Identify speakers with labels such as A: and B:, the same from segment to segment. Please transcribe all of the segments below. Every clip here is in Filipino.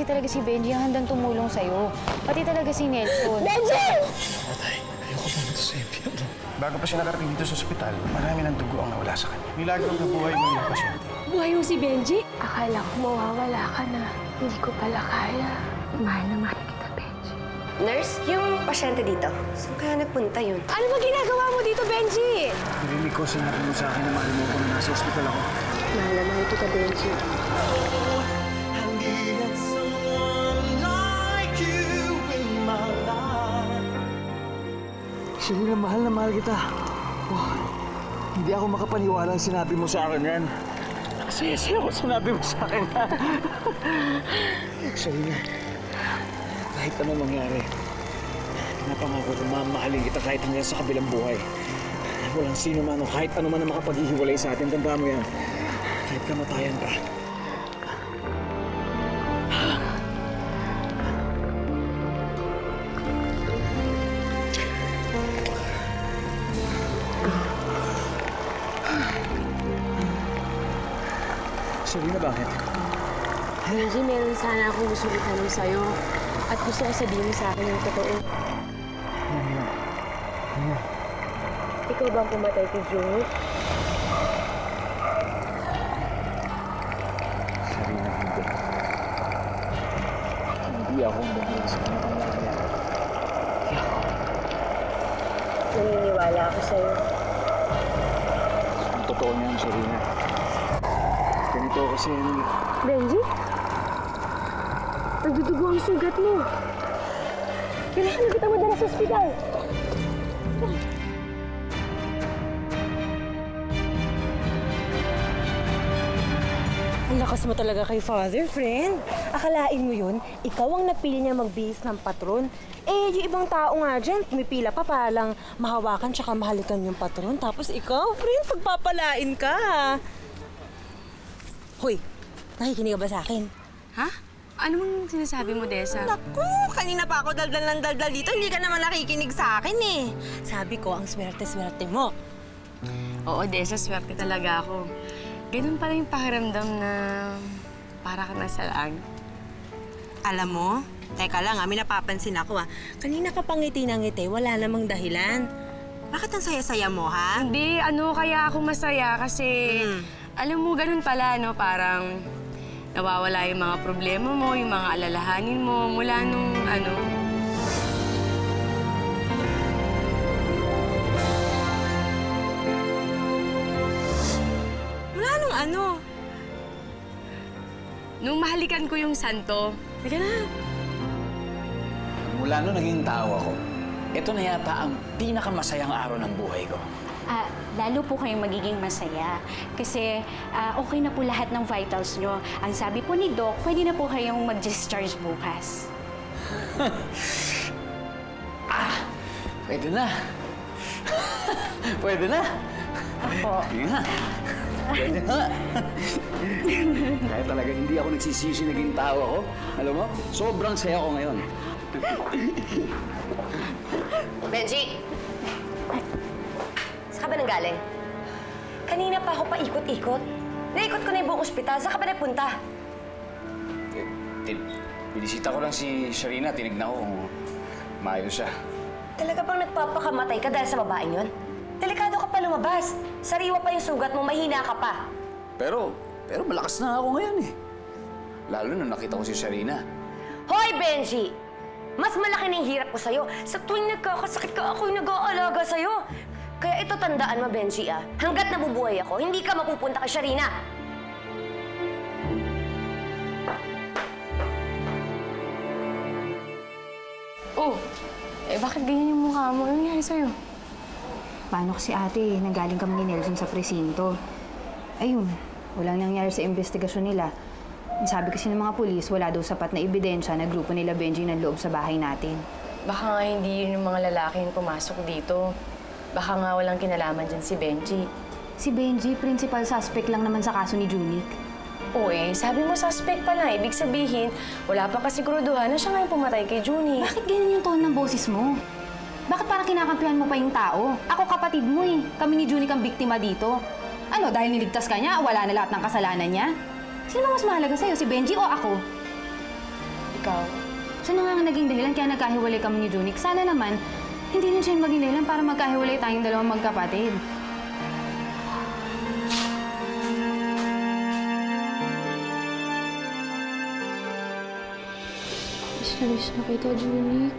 A: talaga si Benji ang handang tumulong sa'yo. Pati talaga si Nelson.
B: Benji!
C: Tatay, ayoko pumunta sa impyerno. Bago pa siya nakarating dito sa ospital, marami ng dugo ang nawala sa kanya. Milagro na buhay mo yung pasyente.
B: Buhay mo si Benji?
D: Akala ko mawawala ka na. Hindi ko pala kaya. Mahal na mahal kita, Benji.
E: Nurse, yung pasyente dito, saan kaya nagpunta yun?
B: Ano ba ginagawa mo dito, Benji?
C: Narinig ko, sinabi mo sa akin na mahal mo ako na nasa ospital ako.
D: Mahal na mahal kita, Benji.
C: Selena, mahal na mahal kita. Oh, hindi ako makapaniwala ang sinabi mo sa akin yan. Nagsisi ako sinabi mo sa akin. Selena, kahit ano mangyari, napangako ko mamahalin kita kahit hanggang sa kabilang buhay. Walang sino man o kahit ano man ang makapaghihiwalay sa atin. Tandaan mo yan. Kahit kamatayan pa. Selena, bakit?
D: Benji, meron sana akong gusto itanong sa'yo. At gusto ko sabihin mo sa akin yung totoo. Ikaw bang pumatay kay Junior?
C: Selena, hindi. Hindi ako bumili sa mga pangyayari.
D: Naniniwala ako sa'yo.
C: Ang totoo niyan, Selena. Ganito kasi yung...
D: Benji? Nagdudugo ang sugat mo. Kailangan na kita madala sa ospital.
B: Ang lakas mo talaga kay Father, friend. Akalain mo yun, ikaw ang napili niya magbihis ng patron. Eh, yung ibang tao nga dyan, pumipila pa para lang mahawakan tsaka mahalikan yung patron. Tapos ikaw, friend, pagpapalain ka. Hoy, nakikinig ka ba sa akin?
E: Ha? Ano mong sinasabi mo, Desa?
B: Naku, kanina pa ako daldal ng daldal dito. Hindi ka naman nakikinig sa akin eh. Sabi ko, ang swerte-swerte mo.
E: Oo, Desa, swerte talaga ako. Ganun pala yung pakiramdam na para ka nasa langit.
B: Alam mo, teka lang may napapansin ako Kanina ka pangiti ng ngiti, wala namang dahilan. Bakit ang saya-saya mo, ha?
E: Hindi, kaya ako masaya kasi... Alam mo, ganun pala, parang nawawala yung mga problema mo, yung mga alalahanin mo mula nung,
B: Wala nung
E: Nung mahalikan ko yung santo.
B: Teka na.
F: Mula nung naging tao ako, ito na yata ang pinakamasayang araw ng buhay ko.
G: Lalo po kayong magiging masaya. Kasi okay na po lahat ng vitals nyo. Ang sabi po ni Doc, pwede na po kayong mag-discharge bukas.
F: Pwede na. Pwede na.
G: Opo.
F: Sige nga. Pwede na. Kaya talaga hindi ako nagsisisi naging tao ako. Alam mo, sobrang saya ko ngayon.
E: Benji! Saan ka ba nanggaling? Kanina pa ako paikot-ikot. Naikot ko na yung buong ospital. Saan ka ba nagpunta?
F: Binisita ko lang si Sharina. Tinignan ko kung maayos siya.
E: Talaga bang nagpapakamatay ka dahil sa babaeng yun? Delikado ka pa lumabas. Sariwa pa yung sugat mo, mahina ka pa.
F: Pero malakas na ako ngayon eh. Lalo na nakita ko si Sharina.
E: Hoy, Benji! Mas malaki na yung hirap ko sa'yo. Sa tuwing nagkakasakit ka, ako'y nag-aalaga sa'yo. Kaya ito tandaan mo, Benji, hanggat nabubuhay ako, hindi ka mapupunta kay Sharina. Oh, bakit ganyan yung mukha mo? Ano nangyari sa'yo?
A: Paano kasi ate, nanggaling kami ni Nelson sa presinto. Ayun, walang nangyari sa investigasyon nila. Sabi kasi ng mga pulis, wala daw sapat na ebidensya na grupo nila Benji ng loob sa bahay natin.
E: Baka nga hindi yun yung mga lalaki yung pumasok dito. Baka nga walang kinalaman dyan si Benji.
A: Si Benji, principal suspect lang naman sa kaso ni Junic.
E: Oo sabi mo suspect pala. Ibig sabihin, wala pa kasiguruduhan na siya nga yung pumatay kay Junic.
A: Bakit ganyan yung tone ng boses mo? Bakit parang kinakampihan mo pa yung tao? Ako kapatid mo eh. Kami ni Junic ang biktima dito. Ano, dahil niligtas ka niya, wala na lahat ng kasalanan niya? Sino ba mas mahalaga sa'yo, si Benji o ako? ikaw. Siya na nga ang naging dahilan kaya nagkahiwalay kami ni Junic. Sana naman, hindi rin siya yung maging dahilan para magkahiwalay tayong dalawang magkapatid.
D: Miss na kita, Junic.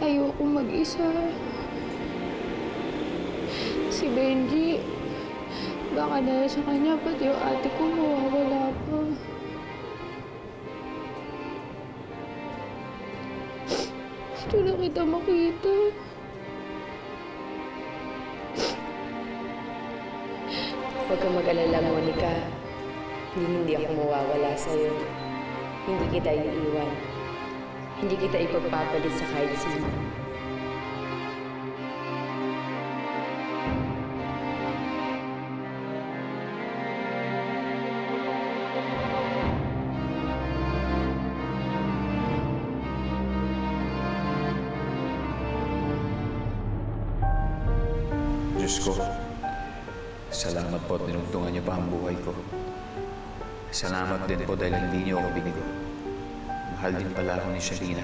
D: Ayoko mag-isa. Si Benji, baka dahil sa kanya, pati yung ate ko mawawala pa. Gusto na kita makita.
H: Huwag kang mag-alala, Monica. Hindi ako mawawala sa'yo. Hindi kita iiwan. Hindi kita ipagpapalit sa kahit sino.
F: Diyos ko, salamat po at tinugtungan niyo pa ang buhay ko. Salamat din po dahil hindi niyo ako binigo. Mahal din pala ako ni Sharina.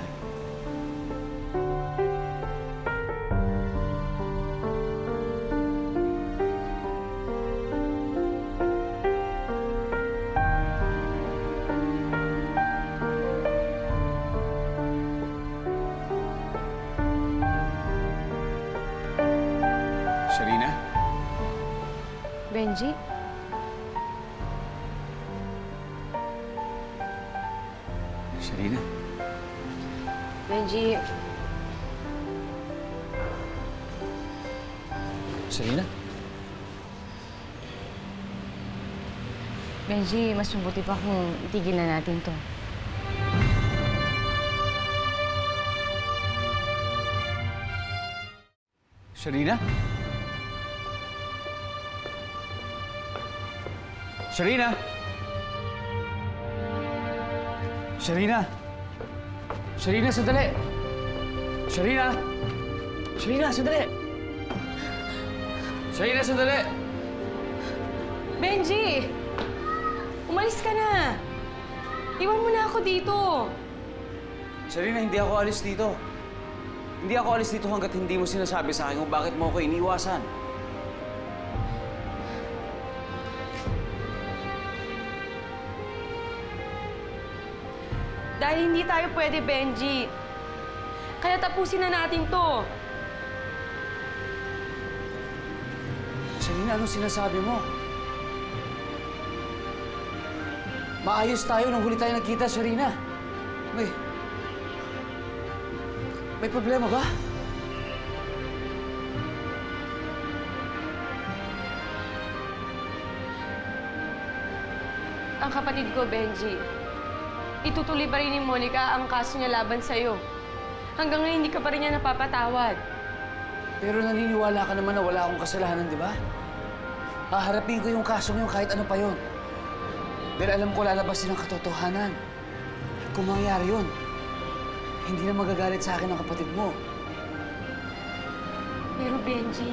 F: Sharina?
B: Benji?
F: Sharina?
B: Benji,
F: Sharina?
B: Benji, mas mabuti pa kung itigil na natin to.
F: Sharina? Sharina? Sharina? Sharina, sandali! Sharina! Sharina, sandali! Sharina, sandali!
B: Benji! Umalis ka na! Iwan mo na ako dito!
F: Sharina, hindi ako alis dito. Hindi ako alis dito hanggat hindi mo sinasabi sa akin kung bakit mo ako iniiwasan.
B: Dahil hindi tayo pwede, Benji. Kaya tapusin na natin to.
F: Sharina, anong sinasabi mo? Maayos tayo nung huli tayo nagkita, Sharina. May problema ba?
B: Ang kapatid ko, Benji, itutuloy pa rin ni Monica ang kaso niya laban sa'yo. Hanggang ngayon, hindi ka pa rin niya napapatawad.
F: Pero naniniwala ka naman na wala akong kasalanan, di ba? Haharapin ko yung kaso ngayon kahit ano pa yon. Dahil alam ko lalabas din ang katotohanan. At kung mangyayari yun, hindi na magagalit sa akin ang kapatid mo.
B: Pero Benji,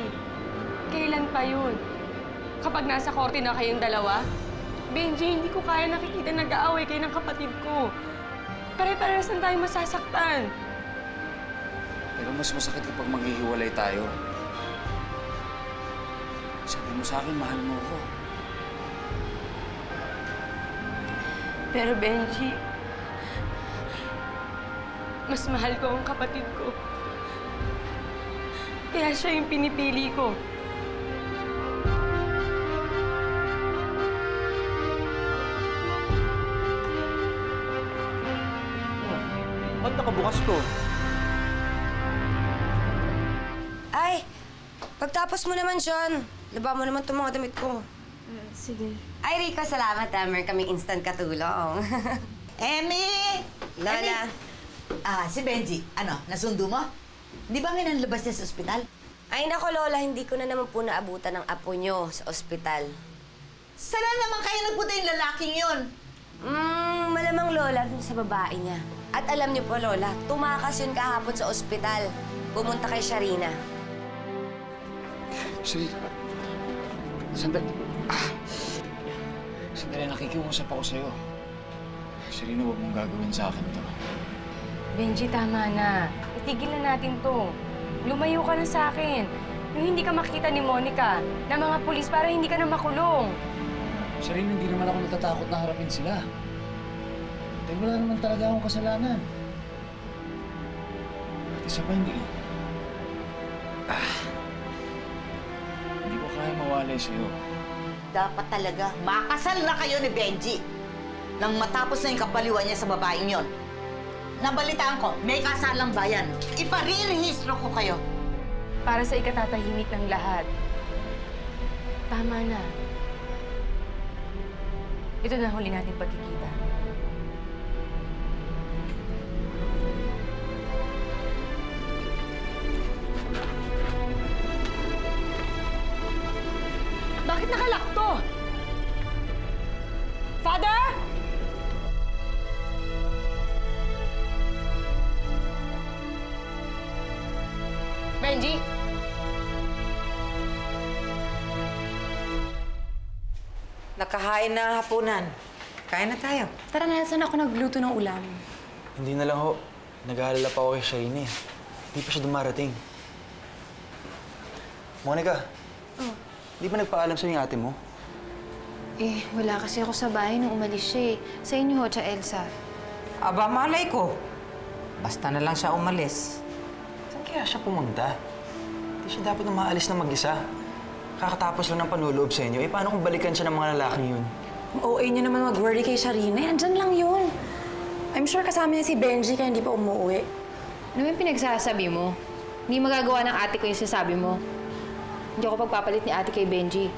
B: kailan pa yun? Kapag nasa korte na kayong dalawa? Benji, hindi ko kaya nakikita nag-aaway kayo ng kapatid ko. Pare-parehas lang tayo masasaktan.
F: Pero mas masakit kapag maghihiwalay tayo. Sabi mo sa akin, mahal mo ako.
B: Pero Benji, mas mahal ko ang kapatid ko. Kaya siya yung pinipili ko.
C: Ba't nakabukas to?
E: Ay! Pagtapos mo naman, Sean. Laba mo naman itong mga damit ko.
D: Sige.
E: Ay, Rico, salamat. Meron kaming instant katulong.
I: Emmy!
E: Lola.
I: Si Benji, nasundo mo? Di ba ngayon ang labas niya sa ospital?
E: Ay, nako, Lola. Hindi ko na naman po naabutan ng apo nyo sa ospital.
I: Sana naman kayo nagpunta yung lalaking yun?
E: Malamang, Lola, dun sa babae niya. At alam niyo po, Lola, tumakas yun kahapon sa ospital. Pumunta kay Sharina.
F: Sharina. Sandali.
C: Sandali, nakikiusap ako sa'yo. Serena, huwag mong gagawin sa akin to.
H: Benji, tama na. Itigil na natin to. Lumayo ka na sa akin. Nung hindi ka makita ni Monica na mga pulis para hindi ka na makulong.
F: Serena, hindi naman ako natatakot na harapin sila. Dahil wala naman talaga akong kasalanan. At isa pa, hindi ko kaya mawalay sa'yo.
I: Dapat talaga makasal na kayo ni Benji. Nang matapos na yung kabaliwan niya sa babaeng yon. Nabalitaan ko, may kasalang bayan. Iparirehistro ko kayo.
H: Para sa ikatatahimik ng lahat. Tama na. Ito na huli nating pagkikita. Bakit nakalak to? Father? Benji?
I: Nakahain na hapunan. Kain na tayo.
B: Tara na, saan ako nagluto ng ulam?
C: Hindi na lang ho. Nag-aalala pa ako kay Shiny. Hindi pa siya dumarating. Monica, di ba nagpaalam sa'yo yung ate mo?
A: Eh, wala kasi ako sa bahay nung umalis siya eh. Sa inyo ho, Tia Elsa.
I: Aba, malay ko. Basta na lang siya umalis.
C: Saan kaya siya pumunta? Hindi siya dapat na maalis na mag-isa. Kakatapos lang ng panluloob sa inyo. Eh, paano kung balikan siya ng mga lalaking yun?
B: OA niyo naman mag-worry kay Sharina. Andyan lang yun. I'm sure kasama niya si Benji kaya hindi pa umuwi.
A: Ano yung pinagsasabi mo? Hindi magagawa ng ate ko yung sasabi mo. Hindi ako pagpapalit ni ate kay Benji.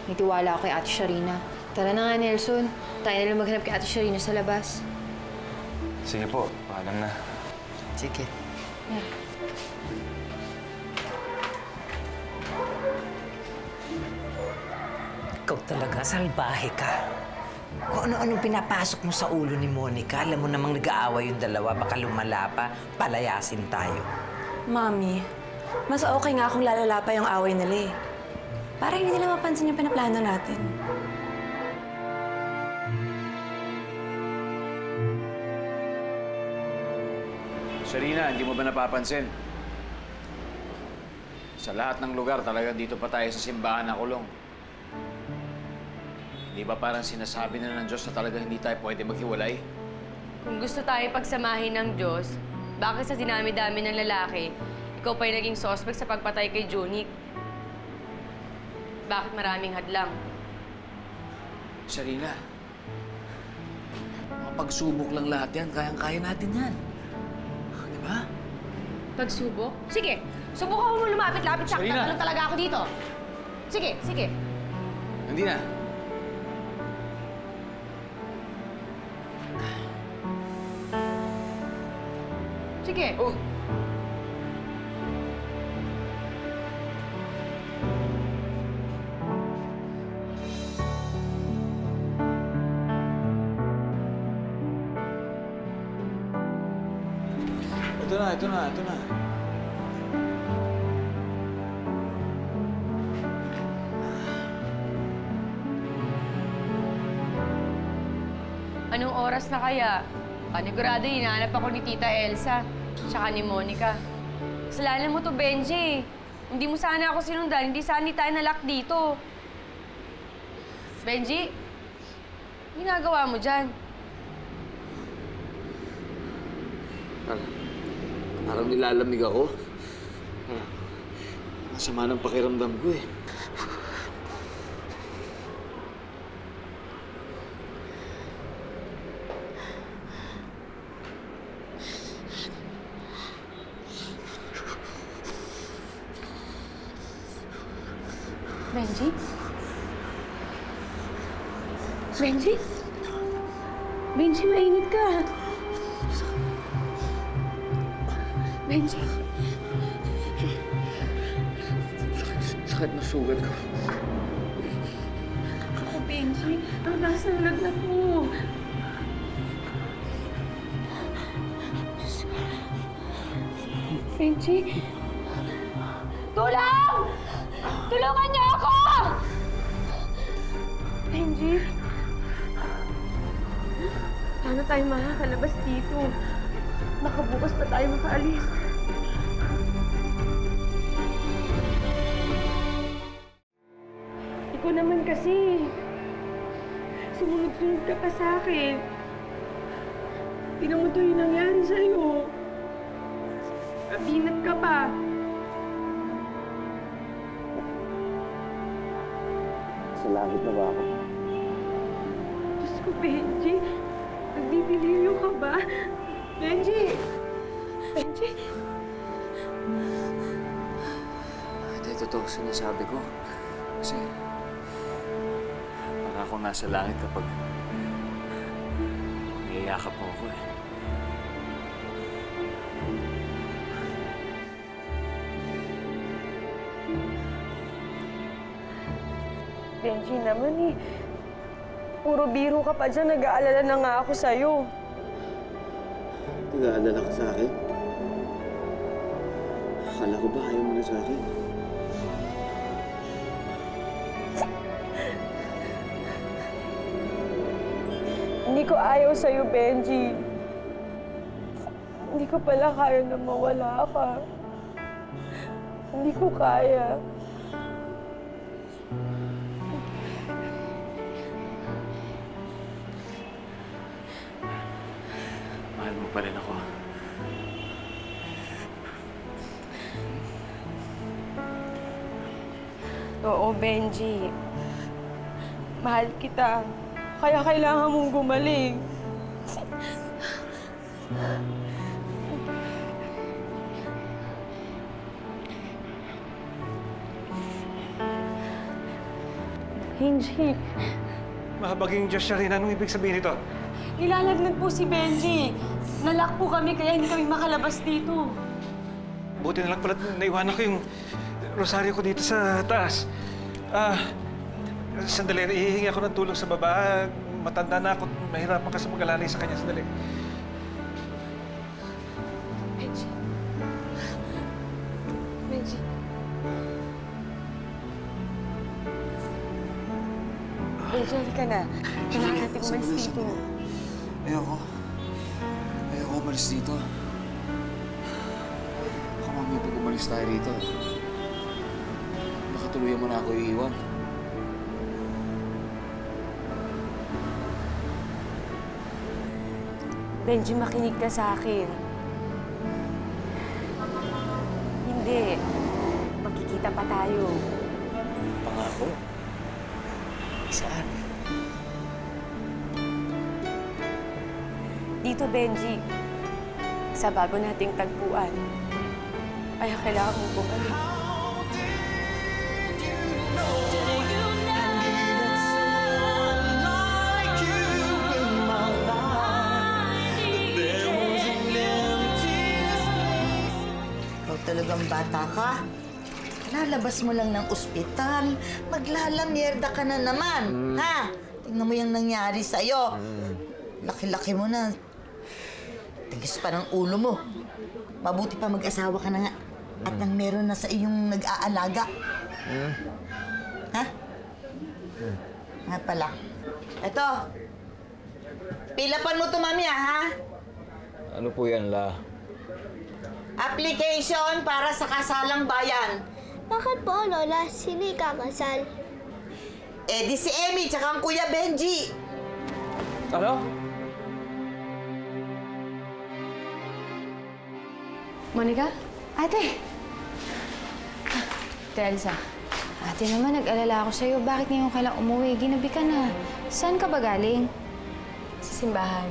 A: May tiwala ako kay ate Sharina. Tara na nga, Nelson. Tayo na lang maghanap kay ate Sharina sa labas.
C: Sige po, paalam na.
I: Sige. Ikaw talaga, salbahe ka. Kung ano-anong pinapasok mo sa ulo ni Monica, alam mo namang nag-aaway yung dalawa, baka lumala pa, palayasin tayo.
B: Mami, mas okay nga kung lalala pa yung away nila eh. Para hindi nila mapansin yung pinaplano natin.
F: Serena, hindi mo ba napapansin? Sa lahat ng lugar, talaga dito pa tayo sa simbahan na kulong. Hindi ba parang sinasabi na ng Diyos na talaga hindi tayo pwede maghiwalay?
H: Kung gusto tayo pagsamahin ng Diyos, bakit sa dinami-dami ng lalaki, ikaw pa'y naging suspect sa pagpatay kay Jonic? Bakit maraming hadlang?
F: Serena, mga pagsubok lang lahat yan. Kayang-kaya natin yan. Di ba?
H: Pagsubok? Sige, subukan mo lumapit-lapit sa
F: Sarina!
H: akin. Talaga ako dito. Sige, sige.
F: Hindi na.
H: Sige.
F: Oh! Ito na.
H: Anong oras na kaya? Panigurado, hinahanap ako ni Tita Elsa, tsaka ni Monica. Kasalanan mo to, Benji. Hindi mo sana ako sinundan, hindi sana tayo nalak dito. Benji, ginagawa mo dyan?
C: Parang nilalamig ako. Masama ng pakiramdam ko eh.
H: Benji? Benji? Benji, mainit ka. Benji?
C: Sakit na sugat ko.
H: Ako, Benji. Ang taas ng lagnat mo. Benji? Tulong! Tulungan niyo ako! Benji?
D: Paano tayo makakalabas dito? Baka bukas pa tayo makaalis. Ikaw naman kasi. Sumunod-sunod ka pa sa akin. Tingnan mo to yung nangyari sa'yo. Abinat ka pa.
C: Sa langit na ba ako?
D: Diyos ko, Benji. Nagdidiliryo ka ba? Benji! Benji!
C: Ate, totoo sinasabi ko. Kasi para akong nasa langit kapag niyayakap mo ako eh.
D: Benji naman eh. Puro biro ka pa dyan. Nag-aalala na nga ako sa'yo.
F: Nag-aalala ka sa akin? Akala ko ba ayaw mo na sa akin?
D: Hindi ko ayaw sa'yo, Benji. Hindi ko pala kaya na mawala ka. Hindi ko kaya.
C: Mahal mo pa rin ako.
D: Oo, Benji. Mahal kita. Kaya kailangan mong gumaling. Benji,
C: Mahabaging Diyos siya rin. Anong ibig sabihin nito?
D: nilalagnat po si Benji. Nalock po kami kaya hindi kami makalabas dito.
C: Buti na lang pala naiwanan ko yung rosaryo ko dito sa taas. Sandali, ihihingi ako ng tulong sa baba. Matanda na ako. Mahirapan kasi mag-alalay sa kanya. Sandali.
D: Benji. Benji. Benji, halika na. Kailangan natin umalis dito.
F: Ayoko. Ayoko umalis dito. Baka mami, pag umalis tayo dito, baka tuluyan mo na ako iiwan.
D: Benji, makinig ka sa akin. Hindi. Magkikita pa tayo.
C: Pangako? Saan?
D: Dito, Benji. Sa bago nating tagpuan. Kaya kailangan mong bumalik.
I: Ikaw talagang bata ka. Lalabas mo lang ng ospital. Maglalamierda ka na naman. Ha? Tingnan mo yung nangyari sa'yo. Laki-laki mo na. Tigis pa ng ulo mo. Mabuti pa mag-asawa ka na nga. At nang meron na sa iyong nag-aalaga. Ha? Nga pala. Eto. Pilapan mo to, mami, ha?
C: Ano po yan, La?
I: Application para sa kasalang bayan.
J: Bakit po, Lola? Sino ikakasal?
I: Eh, di si Emmy, tsaka ang Kuya Benji.
C: Ano?
A: Monica? Ate! Ate Elsa. Ate naman, nag-alala ako sa'yo. Bakit ngayon ka lang umuwi? Ginabi ka na. Saan ka ba galing?
D: Sa simbahan.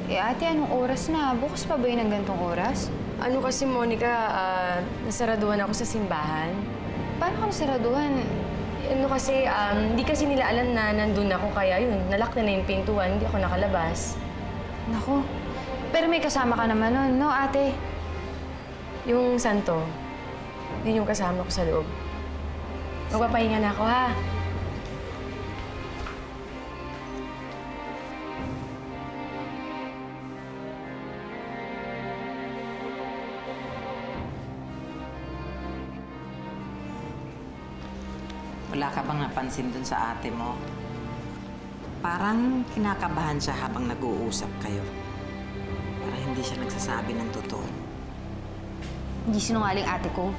A: Eh, ate, anong oras na? Bukas pa ba yun ng gantong oras?
D: Ano kasi, Monica, nasaraduhan ako sa simbahan.
A: Paano ka nasaraduhan?
D: Ano kasi, hindi kasi nila alam na nandun ako, kaya yun, nalock na yung pintuan, hindi ako nakalabas.
A: Naku. Pero may kasama ka naman nun, no, ate?
D: Yung santo, yun yung kasama ko sa loob. Magpapahinga na ako, ha?
I: Wala ka bang napansin dun sa ate mo? Parang kinakabahan siya habang nag-uusap kayo. Parang hindi siya nagsasabi ng totoo.
A: Hindi sinungaling ate ko.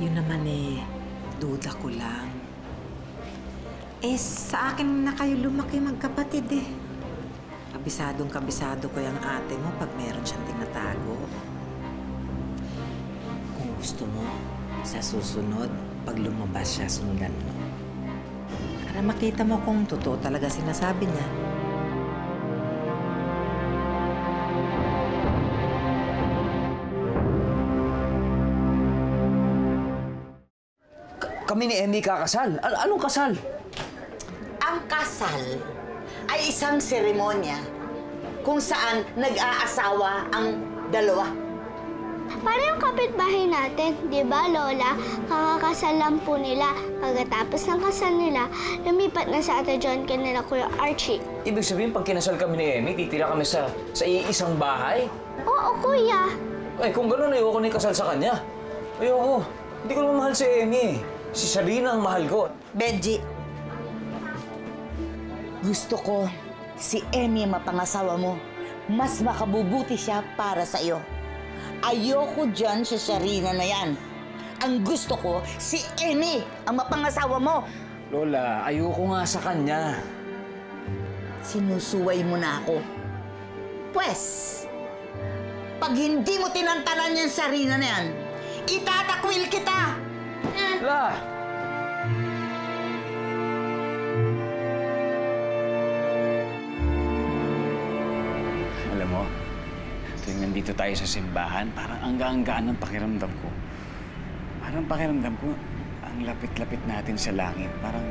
I: Yun naman duda ko lang. Sa akin na kayo lumaki magkapatid Kabisadong-kabisado ko yung ate mo pag meron siyang tinatago. Kung gusto mo, sa susunod, pag lumabas siya, sundan mo. Para makita mo kung totoo talaga sinasabi niya.
F: Kami ni Emmy kakasal. Anong kasal?
I: Ang kasal ay isang seremonya kung saan nag-aasawa ang dalawa.
J: Para yung kapitbahay natin, di ba, Lola? Kakakasal lang po nila. Pagkatapos ng kasal nila, lumipat na sa Ate John kanila Kuya Archie.
C: Ibig sabihin, pag kinasal kami ni Emmy, titira kami sa iisang bahay?
J: Oo, Kuya.
C: Kung gano'n, ayoko na ikasal sa kanya. Ayoko. Hindi ko naman mahal si Emmy. Si Sarina ang mahal ko.
I: Benji, gusto ko si Emmy ang mapangasawa mo. Mas makabubuti siya para sa iyo. Ayoko dyan si Sarina na yan. Ang gusto ko, si Emmy ang mapangasawa mo.
C: Lola, ayoko nga sa kanya.
I: Sinusuway mo na ako. Pwes, pag hindi mo tinantanan yung Sarina na yan, itatakwil kita!
C: La! Alam mo, tuwing nandito tayo sa simbahan, parang angga-anggaan ang pakiramdam ko. Parang pakiramdam ko, ang lapit-lapit natin sa langit. Parang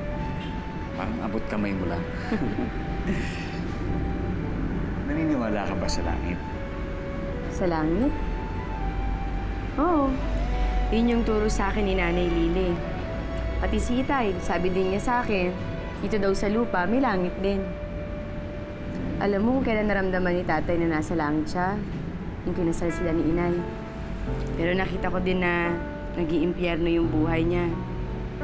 C: abot kamay mo lang. Naniniwala ka ba sa langit?
H: Sa langit? Oo. Yun yung turo sa akin ni Nanay Lili. Pati si Itay, sabi din niya sa akin, dito daw sa lupa, may langit din. Alam mo kung kailan naramdaman ni Tatay na nasa langit siya? Yung kinasal sila ni Inay. Pero nakita ko din na nag-iimpyerno yung buhay niya.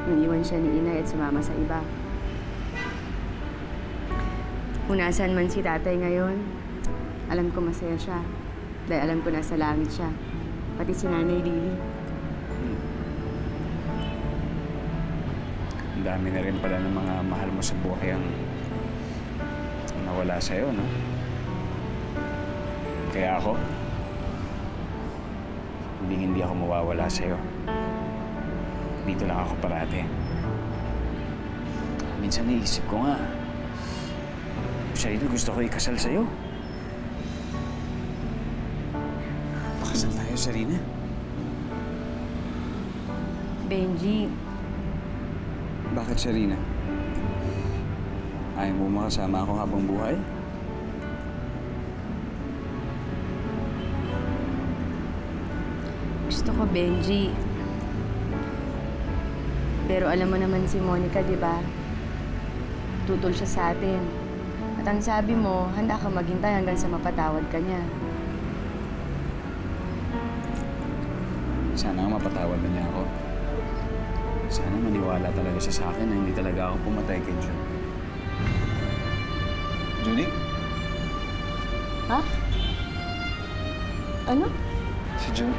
H: Nung iwan siya ni Inay at sumama sa iba. Kung nasaan man si Tatay ngayon, alam ko masaya siya. Dahil alam ko nasa langit siya. Pati si Nanay Lili.
C: Ang dami na rin pala ng mga mahal mo sa buhay ang nawala sa'yo, no? Kaya ako, hindi ako mawawala sa'yo. Dito lang ako parati. Minsan naisip ko nga, Sarina, gusto ko ikasal sa'yo. Pakasal tayo, Sarina.
H: Benji,
C: Bakit, Sarina? Ayaw mo makasama ako habang buhay?
H: gusto ko, Benji. Pero alam mo naman si Monica, di ba? Tutol siya sa atin. At ang sabi mo, handa ka maghintay hanggang sa mapatawad ka niya.
C: Sana nga mapatawad na niya ako. Sana maniwala talaga siya sa akin na hindi talaga ako pumatay kay Jun. Junie?
H: Ha? Ano?
C: Si Jun?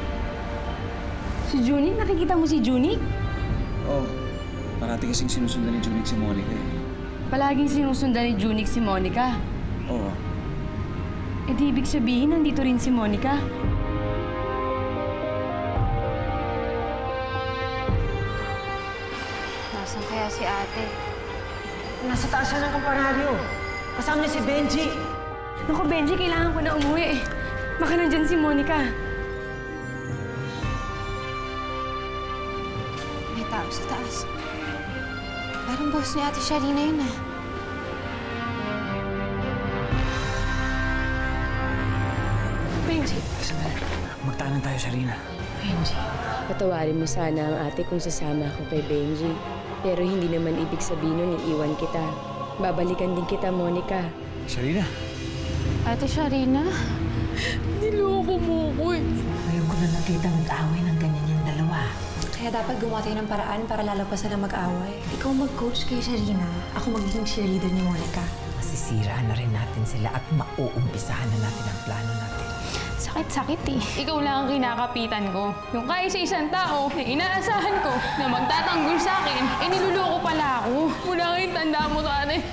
H: Si Junie? Nakikita mo si Junie?
C: Oo. Parati kasing sinusundan ni Junie si Monica eh.
H: Palaging sinusundan ni Junie si Monica.
C: Oo.
H: Eh di ibig sabihin, nandito rin si Monica.
A: Nasaan kaya si ate?
B: Nasa taas siya ng kampararyo. Kasama niya si Benji.
H: Naku, Benji, kailangan ko na umuwi. Baka nandyan si Monica.
A: May tao sa taas. Parang boss ni Ate Sarina yun ah.
H: Benji.
C: Magtanan tayo, Sarina.
H: Benji.
K: Patawarin mo sana ang ate kung sasama ako kay Benji. Pero hindi naman ibig sabihin nun iiwan kita. Babalikan din kita, Monica.
C: Sarina?
A: Ate Sarina?
H: Niloko mo ko eh.
I: Ngayon ko na nakita mag-away ng ganyan yung dalawa.
A: Kaya
L: Kaya dapat gumawa tayo ng paraan para lalabasan ng mag-away. Ikaw mag-coach kay Sharina. Ako magiging cheerleader ni Monica.
M: Masisira na rin natin sila at mauumpisahan na natin ang plano natin.
D: Sakit-sakit eh. Ikaw lang ang kinakapitan ko. Yung kahit sa isang tao na inaasahan ko na magtatanggol sa akin, niluloko pala ako. Mula ngayon, tanda mo, Tane.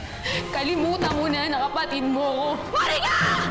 D: Kalimutan mo na kapatid mo ko. Monica!